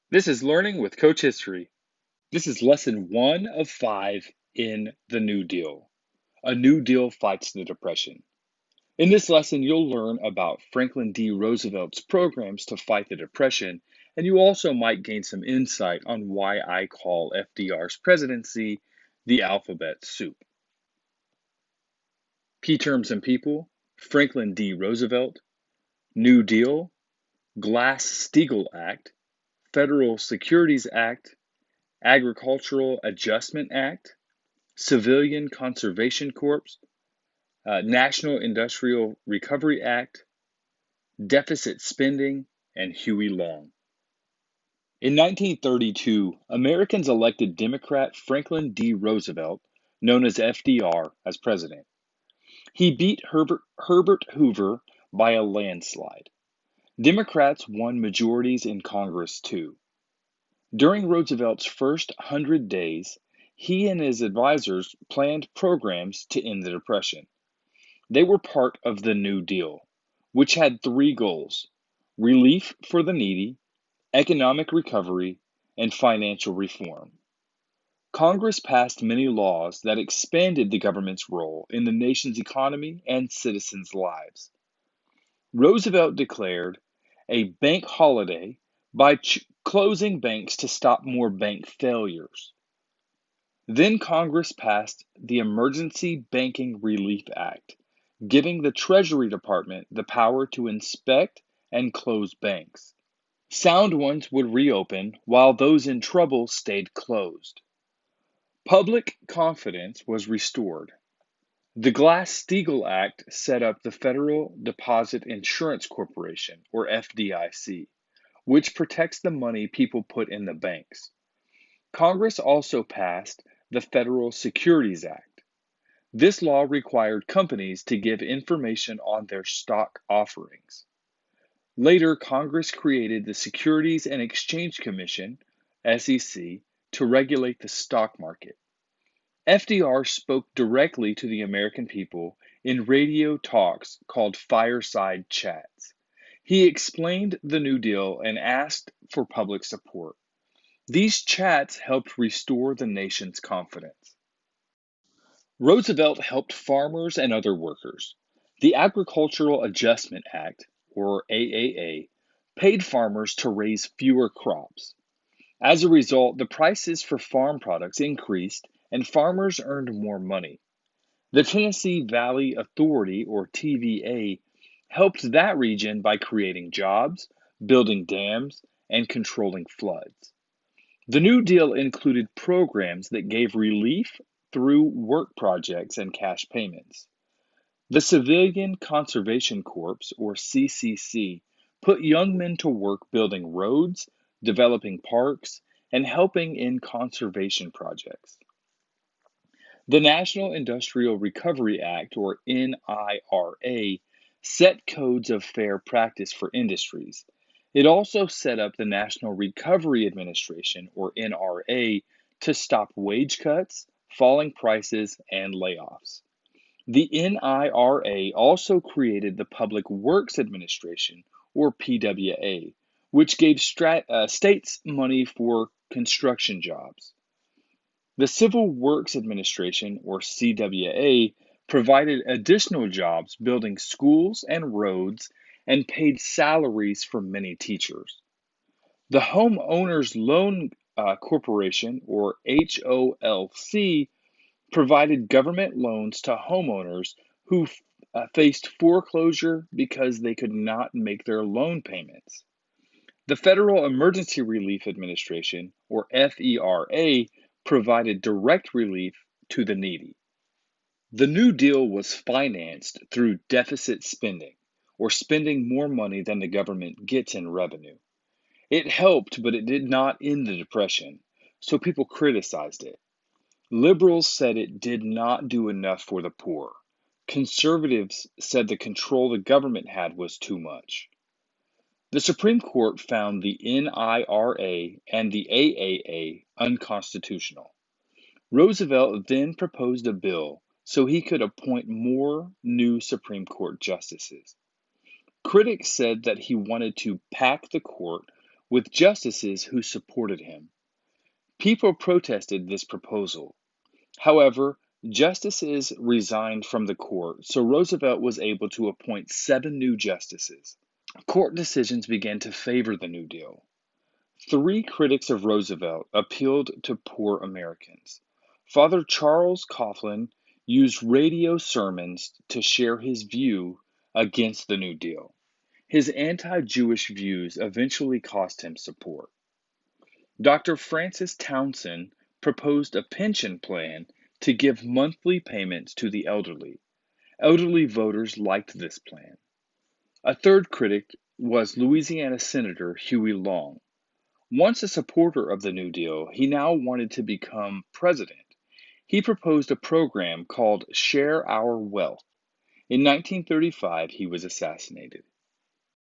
This is Learning with Coach History. This is lesson 1 of 5 in the New Deal. A New Deal fights the Depression. In this lesson, you'll learn about Franklin D. Roosevelt's programs to fight the Depression, and you also might gain some insight on why I call FDR's presidency the alphabet soup. Key terms and people: Franklin D. Roosevelt, New Deal, Glass-Steagall Act, Federal Securities Act, Agricultural Adjustment Act, Civilian Conservation Corps, National Industrial Recovery Act, deficit spending, and Huey Long. In 1932, Americans elected Democrat Franklin D. Roosevelt, known as FDR, as president. He beat Herbert Hoover by a landslide. Democrats won majorities in Congress too. During Roosevelt's first 100 days, he and his advisors planned programs to end the Depression. They were part of the New Deal, which had 3 goals: relief for the needy, economic recovery, and financial reform. Congress passed many laws that expanded the government's role in the nation's economy and citizens' lives. Roosevelt declared a bank holiday by closing banks to stop more bank failures. Then Congress passed the Emergency Banking Relief Act, giving the Treasury Department the power to inspect and close banks. Sound ones would reopen while those in trouble stayed closed. Public confidence was restored. The Glass-Steagall Act set up the Federal Deposit Insurance Corporation, or FDIC, which protects the money people put in the banks. Congress also passed the Federal Securities Act. This law required companies to give information on their stock offerings. Later, Congress created the Securities and Exchange Commission, SEC, to regulate the stock market. FDR spoke directly to the American people in radio talks called fireside chats. He explained the New Deal and asked for public support. These chats helped restore the nation's confidence. Roosevelt helped farmers and other workers. The Agricultural Adjustment Act, or AAA, paid farmers to raise fewer crops. As a result, the prices for farm products increased and farmers earned more money. The Tennessee Valley Authority, or TVA, helped that region by creating jobs, building dams, and controlling floods. The New Deal included programs that gave relief through work projects and cash payments. The Civilian Conservation Corps, or CCC, put young men to work building roads, developing parks, and helping in conservation projects. The National Industrial Recovery Act, or NIRA, set codes of fair practice for industries. It also set up the National Recovery Administration, or NRA, to stop wage cuts, falling prices, and layoffs. The NIRA also created the Public Works Administration, or PWA, which gave states money for construction jobs. The Civil Works Administration, or CWA, provided additional jobs building schools and roads and paid salaries for many teachers. The Homeowners Loan Corporation, or HOLC, provided government loans to homeowners who faced foreclosure because they could not make their loan payments. The Federal Emergency Relief Administration, or FERA, provided direct relief to the needy. The New Deal was financed through deficit spending, or spending more money than the government gets in revenue. It helped, but it did not end the Depression, so people criticized it. Liberals said it did not do enough for the poor. Conservatives said the control the government had was too much. The Supreme Court found the NIRA and the AAA unconstitutional. Roosevelt then proposed a bill so he could appoint more new Supreme Court justices. Critics said that he wanted to pack the court with justices who supported him. People protested this proposal. However, justices resigned from the court, so Roosevelt was able to appoint 7 new justices. Court decisions began to favor the New Deal. 3 critics of Roosevelt appealed to poor Americans. Father Charles Coughlin used radio sermons to share his view against the New Deal. His anti Jewish views eventually cost him support. Dr. Francis Townsend proposed a pension plan to give monthly payments to the elderly. Elderly voters liked this plan. A third critic was Louisiana Senator Huey Long. Once a supporter of the New Deal, he now wanted to become president. He proposed a program called Share Our Wealth. In 1935, he was assassinated.